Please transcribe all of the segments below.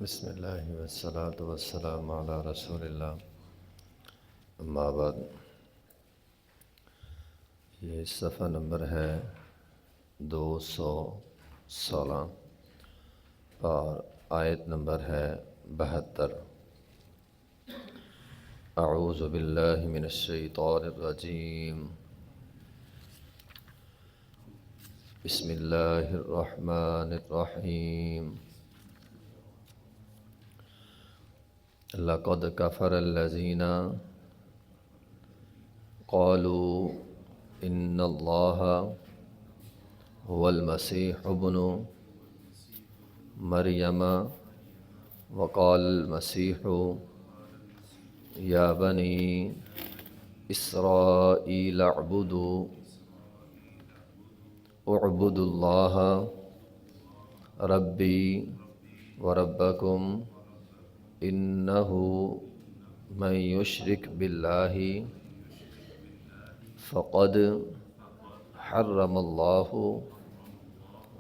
بسم اللہ والصلاة والسلام علی رسول اللہ، اما بعد۔ یہ صفحہ نمبر ہے 216 اور آیت نمبر ہے 72۔ اعوذ باللہ من الشیطان الرجیم، بسم اللہ الرحمن الرحیم۔ لقد كفر الذين قالوا إن الله هو المسيح ابن مريم وقال المسيح يا بني إسرائيل اعبدوا الله ربي وربكم إنه من يشرك بالله فقد حرم الله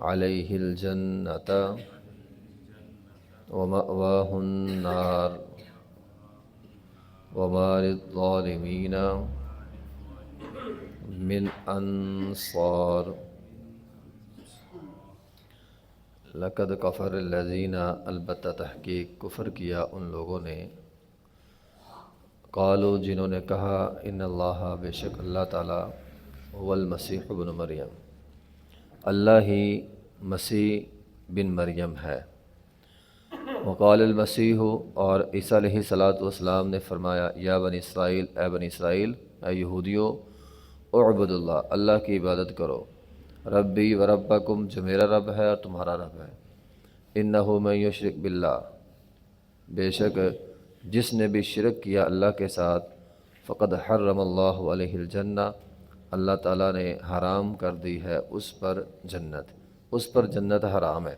عليه الجنة ومأواه النار وما للظالمين من أنصار۔ لقد کفر الذین، البتہ تحقیق کفر کیا ان لوگوں نے، قالوا جنہوں نے کہا، ان اللہ بے شک اللہ تعالیٰ، هو المسیح ابن مریم، اللہ ہی مسیح بن مریم ہے۔ وقال المسیح، اور عیسیٰ علیہ السلام نے فرمایا، یا بنی اسرائیل، اے بنی اسرائیل، اے یہودیو، اعبدوا اللہ، اللہ کی عبادت کرو، ربی و ربکم، جو میرا رب ہے اور تمہارا رب ہے، انہ من یشرک باللہ، بے شک جس نے بھی شرک کیا اللہ کے ساتھ، فقد حرم اللہ علیہ الجنہ، اللہ تعالیٰ نے حرام کر دی ہے اس پر جنت، اس پر جنت حرام ہے،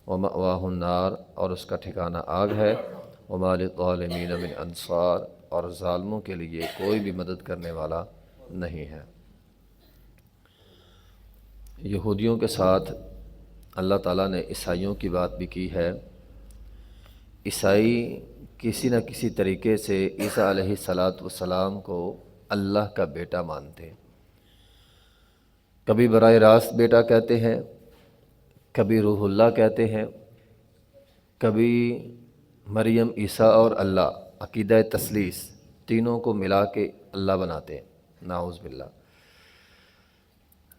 ومأواہ النار، اور اس کا ٹھکانہ آگ ہے، وما للظالمین من انصار، اور ظالموں کے لیے کوئی بھی مدد کرنے والا نہیں ہے۔ یہودیوں کے ساتھ اللہ تعالیٰ نے عیسائیوں کی بات بھی کی ہے۔ عیسائی کسی نہ کسی طریقے سے عیسیٰ علیہ السلام کو اللہ کا بیٹا مانتے ہیں، کبھی براہ راست بیٹا کہتے ہیں، کبھی روح اللہ کہتے ہیں، کبھی مریم، عیسیٰ اور اللہ، عقیدہ تثلیث تینوں کو ملا کے اللہ بناتے ہیں، نعوذ باللہ۔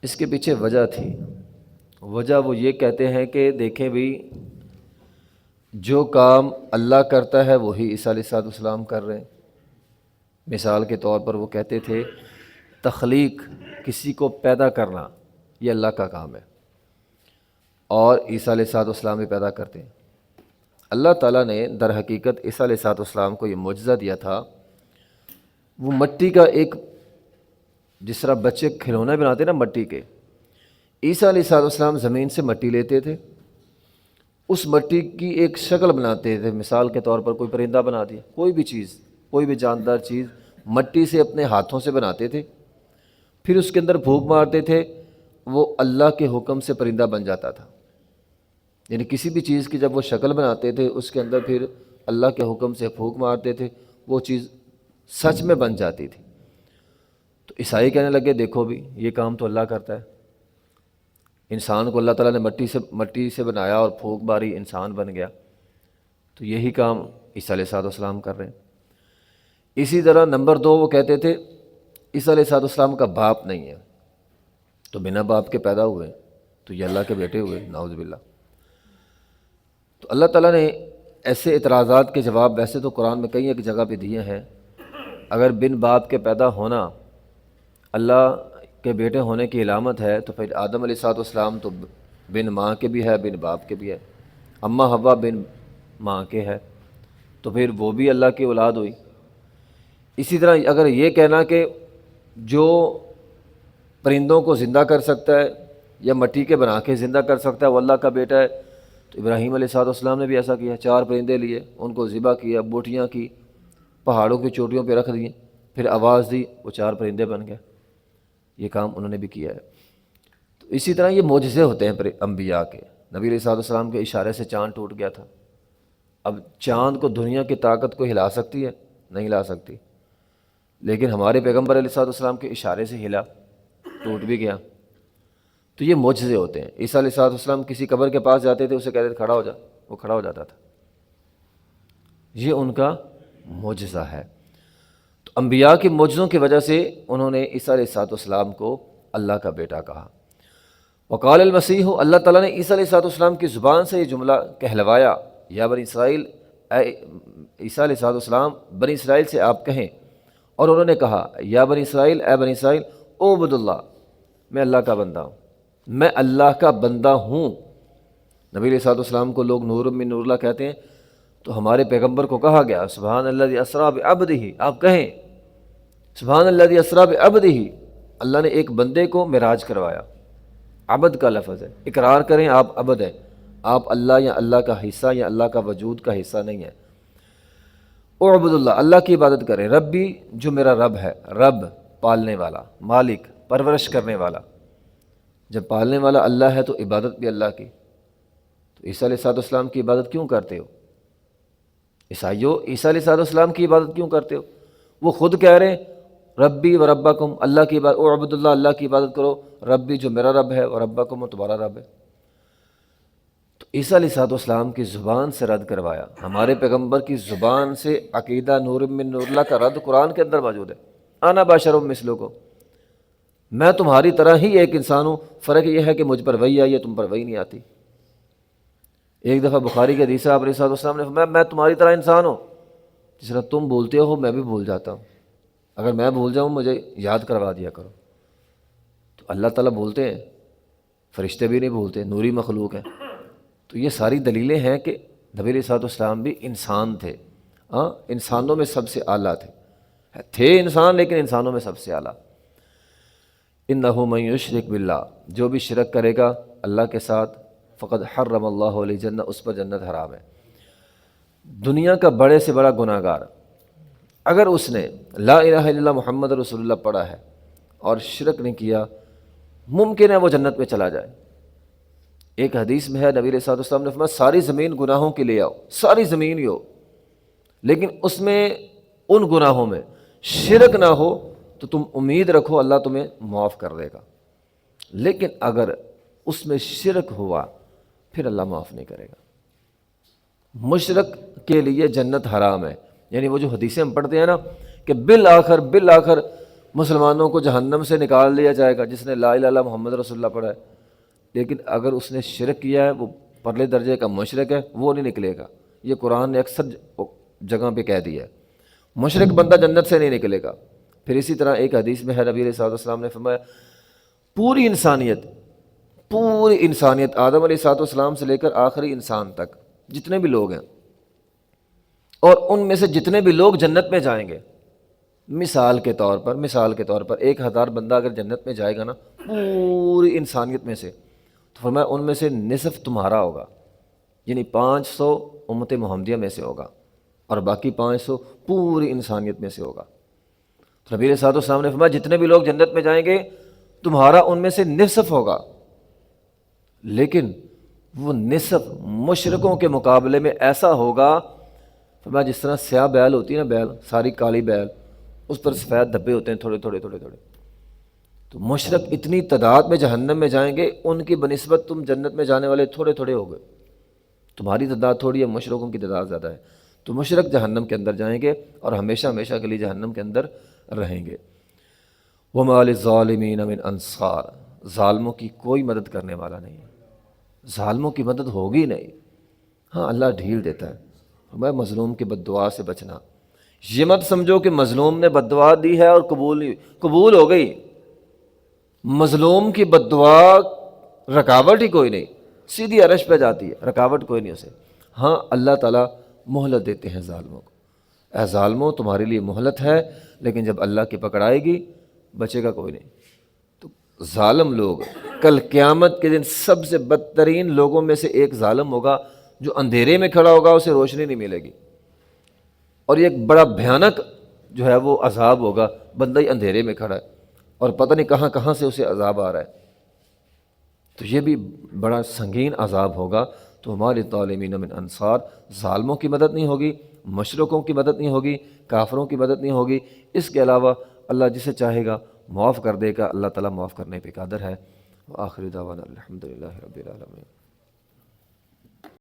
اس کے پیچھے وجہ تھی، وجہ وہ یہ کہتے ہیں کہ دیکھیں بھی، جو کام اللہ کرتا ہے وہی عیسیٰ علیہ السلام کر رہے ہیں۔ مثال کے طور پر وہ کہتے تھے، تخلیق، کسی کو پیدا کرنا، یہ اللہ کا کام ہے، اور عیسیٰ علیہ السلام بھی پیدا کرتے ہیں۔ اللہ تعالیٰ نے در حقیقت عیسیٰ علیہ السلام کو یہ معجزہ دیا تھا، وہ مٹی کا ایک، جس طرح بچے کھلونے بناتے ہیں نا مٹی کے، عیسیٰ علیہ السلام زمین سے مٹی لیتے تھے، اس مٹی کی ایک شکل بناتے تھے، مثال کے طور پر کوئی پرندہ بنا دیا، کوئی بھی چیز، کوئی بھی جاندار چیز مٹی سے اپنے ہاتھوں سے بناتے تھے، پھر اس کے اندر پھونک مارتے تھے، وہ اللہ کے حکم سے پرندہ بن جاتا تھا۔ یعنی کسی بھی چیز کی جب وہ شکل بناتے تھے، اس کے اندر پھر اللہ کے حکم سے پھونک مارتے تھے، وہ چیز سچ میں بن جاتی تھی۔ تو عیسائی کہنے لگے، دیکھو بھی، یہ کام تو اللہ کرتا ہے، انسان کو اللہ تعالیٰ نے مٹی سے بنایا اور پھونک ماری، انسان بن گیا، تو یہی کام عیسیٰ علیہ السلام کر رہے ہیں۔ اسی طرح نمبر 2 وہ کہتے تھے، عیسیٰ علیہ السلام کا باپ نہیں ہے، تو بنا باپ کے پیدا ہوئے تو یہ اللہ کے بیٹے ہوئے، نعوذ باللہ۔ تو اللہ تعالیٰ نے ایسے اعتراضات کے جواب ویسے تو قرآن میں کئی ایک جگہ پہ دیے ہیں۔ اگر بن باپ کے پیدا ہونا اللہ کے بیٹے ہونے کی علامت ہے، تو پھر آدم علیہ السلام تو بن ماں کے بھی ہے، بن باپ کے بھی ہے، اماں حوا بن ماں کے ہے، تو پھر وہ بھی اللہ کی اولاد ہوئی۔ اسی طرح اگر یہ کہنا کہ جو پرندوں کو زندہ کر سکتا ہے یا مٹی کے بنا کے زندہ کر سکتا ہے وہ اللہ کا بیٹا ہے، تو ابراہیم علیہ السلام نے بھی ایسا کیا، 4 پرندے لیے، ان کو ذبح کیا، بوٹیاں کی، پہاڑوں کی چوٹیوں پہ رکھ دیے، پھر آواز دی، وہ 4 پرندے بن گئے۔ یہ کام انہوں نے بھی کیا ہے۔ تو اسی طرح یہ معجزے ہوتے ہیں انبیاء کے۔ نبی علیہ السلام کے اشارے سے چاند ٹوٹ گیا تھا، اب چاند کو دنیا کی طاقت کو ہلا سکتی ہے؟ نہیں ہلا سکتی، لیکن ہمارے پیغمبر علیہ السلام کے اشارے سے ہلا، ٹوٹ بھی گیا۔ تو یہ معجزے ہوتے ہیں۔ عیسیٰ علیہ السلام کسی قبر کے پاس جاتے تھے، اسے کہتے تھے کھڑا ہو جا، وہ کھڑا ہو جاتا تھا۔ یہ ان کا معجزہ ہے۔ تو انبیاء کے معجزوں کی وجہ سے انہوں نے عیسیٰ علیہ السلام کو اللہ کا بیٹا کہا۔ وقال المسیح، اللہ تعالیٰ نے عیسیٰ علیہ السلام کی زبان سے یہ جملہ کہلوایا، یا بنی اسرائیل، اے عیسیٰ علیہ السلام بنی اسرائیل سے آپ کہیں۔ اور انہوں نے کہا، یا بنی اسرائیل، اے بنی اسرائیل، اعبدوا اللہ، میں اللہ کا بندہ ہوں، میں اللہ کا بندہ ہوں۔ نبی علیہ السلام کو لوگ نور من نور اللہ کہتے ہیں، تو ہمارے پیغمبر کو کہا گیا سبحان الذی اسریٰ بعبدہ، آپ کہیں سبحان الذی اسریٰ بعبدہ، اللہ نے ایک بندے کو معراج کروایا۔ عبد کا لفظ ہے، اقرار کریں آپ عبد ہیں، آپ اللہ یا اللہ کا حصہ یا اللہ کا وجود کا حصہ نہیں ہے۔ اعبد اللہ، اللہ کی عبادت کریں، ربی، جو میرا رب ہے، رب پالنے والا، مالک پرورش کرنے والا۔ جب پالنے والا اللہ ہے تو عبادت بھی اللہ کی۔ تو عیسیٰ علیہ السلام کی عبادت کیوں کرتے ہو؟ عیسائیوں، عیسیٰ علیہ السلام کی عبادت کیوں کرتے ہو؟ وہ خود کہہ رہے ہیں ربی و ربکم، اللہ کی عبادت، اعبد اللہ، اللہ کی عبادت کرو، ربی جو میرا رب ہے، اور ربکم وہ تمہارا رب ہے۔ تو عیسیٰ علیہ السلام کی زبان سے رد کروایا۔ ہمارے پیغمبر کی زبان سے عقیدہ نور من نور اللہ کا رد قرآن کے اندر موجود ہے۔ انا بشر مثلکم، میں تمہاری طرح ہی ایک انسان ہوں، فرق یہ ہے کہ مجھ پر وحی آئی ہے، تم پر وحی نہیں آتی۔ ایک دفعہ بخاری کے حدیث ہے، آپ علیہ السلام نے فرمایا میں تمہاری طرح انسان ہوں، جس طرح تم بولتے ہو میں بھی بھول جاتا ہوں، اگر میں بھول جاؤں مجھے یاد کروا دیا کرو۔ تو اللہ تعالیٰ بولتے ہیں، فرشتے بھی نہیں بھولتے، نوری مخلوق ہیں۔ تو یہ ساری دلیلیں ہیں کہ نبی علیہ السلام بھی انسان تھے، ہاں، انسانوں میں سب سے اعلیٰ تھے انسان، لیکن انسانوں میں سب سے اعلیٰ۔ انہ من یشرک باللہ، جو بھی شرک کرے گا اللہ کے ساتھ، فقد حرم اللہ علیہ جنہ، اس پر جنت حرام ہے۔ دنیا کا بڑے سے بڑا گناہ گار اگر اس نے لا الہ الا اللہ محمد رسول اللہ پڑھا ہے اور شرک نہیں کیا، ممکن ہے وہ جنت میں چلا جائے۔ ایک حدیث میں ہے نبی علیہ السلام نے فرمایا ساری زمین گناہوں کے لے آؤ، ساری زمین ہی ہو، لیکن اس میں ان گناہوں میں شرک نہ ہو تو تم امید رکھو اللہ تمہیں معاف کر دے گا، لیکن اگر اس میں شرک ہوا پھر اللہ معاف نہیں کرے گا۔ مشرک کے لیے جنت حرام ہے، یعنی وہ جو حدیثیں ہم پڑھتے ہیں نا کہ بالآخر مسلمانوں کو جہنم سے نکال دیا جائے گا جس نے لا الہ الا اللہ محمد رسول اللہ پڑھا ہے، لیکن اگر اس نے شرک کیا ہے، وہ پرلے درجے کا مشرک ہے، وہ نہیں نکلے گا۔ یہ قرآن نے اکثر جگہ پہ کہہ دیا ہے، مشرک بندہ جنت سے نہیں نکلے گا۔ پھر اسی طرح ایک حدیث میں ہے نبی علیہ السلام نے فرمایا پوری انسانیت آدم علیہ السلام سے لے کر آخری انسان تک جتنے بھی لوگ ہیں، اور ان میں سے جتنے بھی لوگ جنت میں جائیں گے، مثال کے طور پر 1000 بندہ اگر جنت میں جائے گا نا پوری انسانیت میں سے، تو فرمایا ان میں سے نصف تمہارا ہوگا، یعنی 500 امت محمدیہ میں سے ہوگا، اور باقی 500 پوری انسانیت میں سے ہوگا۔ تو نبی علیہ السلام نے فرمایا جتنے بھی لوگ جنت میں جائیں گے تمہارا ان میں سے نصف ہوگا، لیکن وہ نصف مشرکوں کے مقابلے میں ایسا ہوگا، فرمایا جس طرح سیاہ بیل ہوتی ہے نا، بیل ساری کالی بیل، اس پر سفید دھبے ہوتے ہیں تھوڑے تھوڑے۔ تو مشرک اتنی تعداد میں جہنم میں جائیں گے، ان کی بنسبت تم جنت میں جانے والے تھوڑے تھوڑے ہو گئے، تمہاری تعداد تھوڑی ہے، مشرکوں کی تعداد زیادہ ہے۔ تو مشرک جہنم کے اندر جائیں گے اور ہمیشہ کے لیے جہنم کے اندر رہیں گے۔ وَمَا لِلظَّالِمِينَ مِنْ أَنصَارٍ، ظالموں کی کوئی مدد کرنے والا نہیں ہے، ظالموں کی مدد ہوگی نہیں۔ ہاں اللہ ڈھیل دیتا ہے، میں مظلوم کی بد دعا سے بچنا۔ یہ مت سمجھو کہ مظلوم نے بد دعا دی ہے اور قبول ہو گئی، مظلوم کی بد دعا رکاوٹ ہی کوئی نہیں، سیدھی عرش پہ جاتی ہے، رکاوٹ کوئی نہیں اسے۔ ہاں اللہ تعالیٰ مہلت دیتے ہیں ظالموں کو، اے ظالموں تمہارے لیے مہلت ہے، لیکن جب اللہ کی پکڑ آئے گی بچے گا کوئی نہیں۔ تو ظالم لوگ کل قیامت کے دن سب سے بدترین لوگوں میں سے ایک ظالم ہوگا جو اندھیرے میں کھڑا ہوگا، اسے روشنی نہیں ملے گی، اور یہ ایک بڑا بھیانک جو ہے وہ عذاب ہوگا، بندہ ہی اندھیرے میں کھڑا ہے اور پتہ نہیں کہاں کہاں سے اسے عذاب آ رہا ہے، تو یہ بھی بڑا سنگین عذاب ہوگا۔ تو ہمارے ظالمین من انصار، ظالموں کی مدد نہیں ہوگی، مشرکوں کی مدد نہیں ہوگی، کافروں کی مدد نہیں ہوگی۔ اس کے علاوہ اللہ جسے چاہے گا معاف کر دے گا، اللہ تعالیٰ معاف کرنے پہ قادر ہے۔ وآخر دعوانا الحمدللہ رب العالمین۔